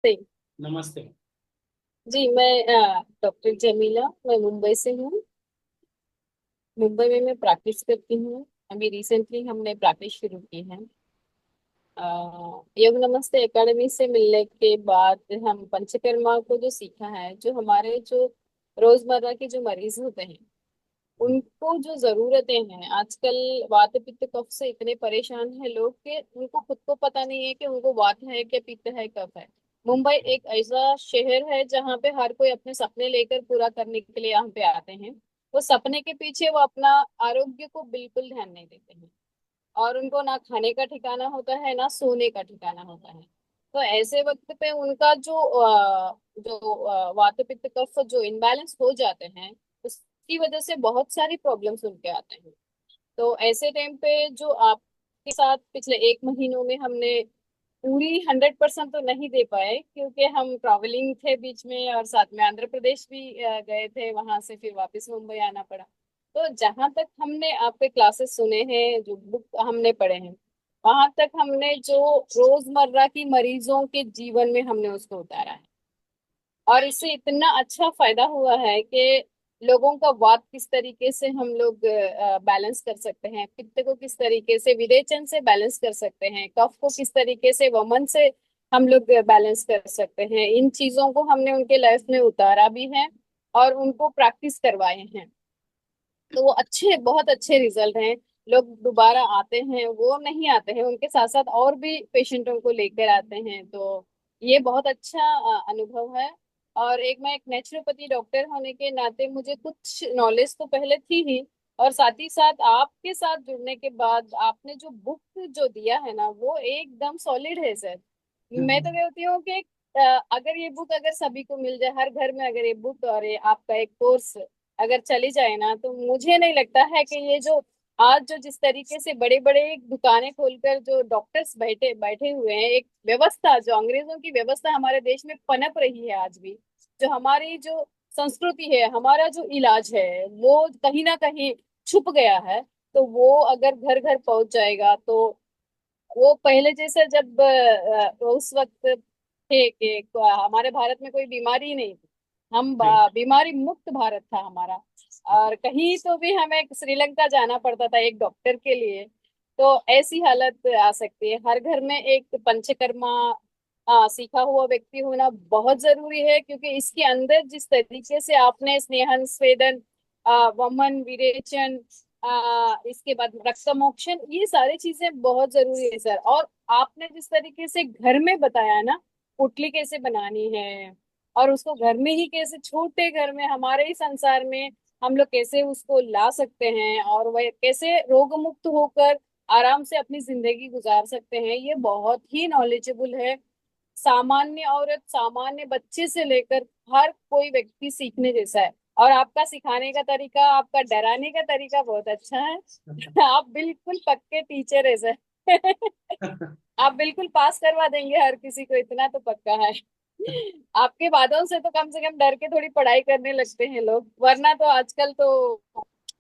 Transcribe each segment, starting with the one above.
सही। नमस्ते। जी मैं डॉक्टर जमीला, मैं मुंबई से हूँ। मुंबई में मैं प्रैक्टिस करती हूँ। अभी रिसेंटली हमने प्रैक्टिस शुरू की है। अ, योग नमस्ते एकेडमी से मिलने के बाद हम पंचकर्मा को जो सीखा है, जो हमारे जो रोजमर्रा के जो मरीज होते हैं उनको जो जरूरतें हैं आजकल, वात पित्त कफ से इतने परेशान है लोग कि उनको खुद को पता नहीं है कि उनको वात है क्या पित्त है कफ है। मुंबई एक ऐसा शहर है जहाँ पे हर कोई अपने सपने लेकर पूरा करने के लिए यहाँ पे आते हैं। वो सपने के पीछे वो अपना आरोग्य को बिल्कुल ध्यान नहीं देते हैं। और उनको ना खाने का ठिकाना होता है ना सोने का ठिकाना होता है। तो ऐसे वक्त पे उनका जो वात पित्त कफ जो इनबैलेंस हो जाते हैं, उसकी वजह से बहुत सारी प्रॉब्लम्स उनके आते हैं। तो ऐसे टाइम पे जो आपके साथ पिछले 1 महीनों में हमने पूरी 100% तो नहीं दे पाए, क्योंकि हम ट्रैवलिंग थे बीच में और साथ में आंध्र प्रदेश भी गए थे, वहां से फिर वापस मुंबई आना पड़ा। तो जहां तक हमने आपके क्लासेस सुने हैं, जो बुक हमने पढ़े हैं, वहां तक हमने जो रोजमर्रा की मरीजों के जीवन में हमने उसको उतारा है। और इससे इतना अच्छा फायदा हुआ है कि लोगों का वात किस तरीके से हम लोग बैलेंस कर सकते हैं, पित्त को किस तरीके से विरेचन से बैलेंस कर सकते हैं, कफ को किस तरीके से वमन से हम लोग बैलेंस कर सकते हैं। इन चीजों को हमने उनके लाइफ में उतारा भी है और उनको प्रैक्टिस करवाए हैं। तो वो अच्छे, बहुत अच्छे रिजल्ट हैं। लोग दोबारा आते हैं, वो नहीं आते हैं, उनके साथ साथ और भी पेशेंटों को लेकर आते हैं। तो ये बहुत अच्छा अनुभव है। और मैं एक नेचुरोपैथी डॉक्टर होने के नाते मुझे कुछ नॉलेज तो पहले थी ही, और साथ ही साथ आपके साथ जुड़ने के बाद आपने जो बुक जो दिया है ना, वो एकदम सॉलिड है सर। मैं तो कहती हूँ कि अगर ये बुक अगर सभी को मिल जाए, हर घर में अगर ये बुक और ये आपका एक कोर्स अगर चली जाए ना, तो मुझे नहीं लगता है कि ये जो आज जो जिस तरीके से बड़े बड़े दुकानें खोलकर जो डॉक्टर्स बैठे बैठे हुए हैं, एक व्यवस्था जो अंग्रेजों की व्यवस्था हमारे देश में पनप रही है आज भी, जो हमारी जो संस्कृति है, हमारा जो इलाज है, वो कहीं ना कहीं छुप गया है। तो वो अगर घर घर पहुंच जाएगा तो वो पहले जैसा जब उस वक्त थे कि हमारे भारत में कोई बीमारी नहीं थी, हम जी। बीमारी मुक्त भारत था हमारा। और कहीं तो भी हमें श्रीलंका जाना पड़ता था एक डॉक्टर के लिए। तो ऐसी हालत आ सकती है। हर घर में एक पंचकर्मा सीखा हुआ व्यक्ति होना बहुत जरूरी है, क्योंकि इसके अंदर जिस तरीके से आपने स्नेहन स्वेदन, वमन विरेचन, इसके बाद रक्तमोक्षण, ये सारी चीजें बहुत जरूरी है सर। और आपने जिस तरीके से घर में बताया ना, पुटली कैसे बनानी है, और उसको घर में ही कैसे, छोटे घर में हमारे ही संसार में हम लोग कैसे उसको ला सकते हैं, और वह कैसे रोग मुक्त होकर आराम से अपनी जिंदगी गुजार सकते हैं, ये बहुत ही नॉलेजेबल है। सामान्य औरत, सामान्य बच्चे से लेकर हर कोई व्यक्ति सीखने जैसा है। और आपका सिखाने का तरीका, आपका डराने का तरीका बहुत अच्छा है। आप बिल्कुल पक्के टीचर है सर। आप बिल्कुल पास करवा देंगे हर किसी को, इतना तो पक्का है। आपके बातों से तो कम से कम डर के थोड़ी पढ़ाई करने लगते हैं लोग, वरना तो आजकल तो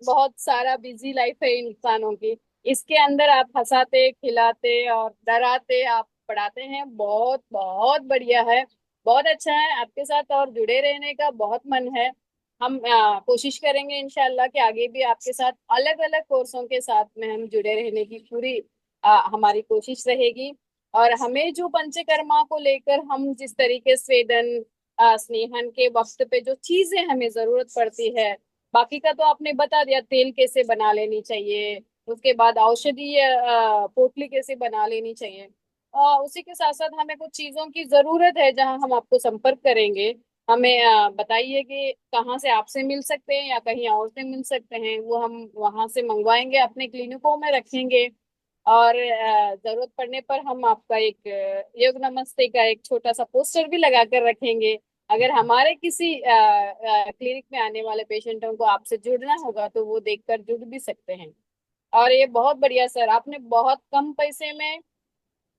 बहुत सारा बिजी लाइफ है इंसानों की। इसके अंदर आप हंसाते खिलाते और डराते आप पढ़ाते हैं, बहुत बहुत बढ़िया है। बहुत अच्छा है, आपके साथ और जुड़े रहने का बहुत मन है। हम कोशिश करेंगे इंशाल्लाह कि आगे भी आपके साथ अलग अलग कोर्सों के साथ में हम जुड़े रहने की पूरी हमारी कोशिश रहेगी। और हमें जो पंचकर्मा को लेकर हम जिस तरीके से वेदन स्नेहन के वक्त पे जो चीजें हमें जरूरत पड़ती है, बाकी का तो आपने बता दिया, तेल कैसे बना लेनी चाहिए, उसके बाद औषधीय पोटली कैसे बना लेनी चाहिए। उसी के साथ साथ हमें कुछ चीजों की जरूरत है, जहां हम आपको संपर्क करेंगे। हमें बताइए कि कहाँ से आपसे मिल सकते हैं या कहीं और से मिल सकते हैं, वो हम वहां से मंगवाएंगे, अपने क्लिनिकों में रखेंगे। और जरूरत पड़ने पर हम आपका एक योग नमस्ते का एक छोटा सा पोस्टर भी लगा कर रखेंगे। अगर हमारे किसी क्लिनिक में आने वाले पेशेंटों को आपसे जुड़ना होगा तो वो देखकर जुड़ भी सकते हैं। और ये बहुत बढ़िया सर, आपने बहुत कम पैसे में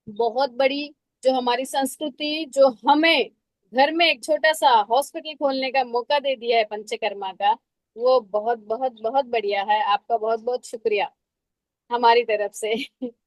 बहुत बड़ी जो हमारी संस्कृति, जो हमें घर में एक छोटा सा हॉस्पिटल खोलने का मौका दे दिया है पंचकर्मा का, वो बहुत बहुत बहुत बढ़िया है। आपका बहुत बहुत शुक्रिया हमारी तरफ से।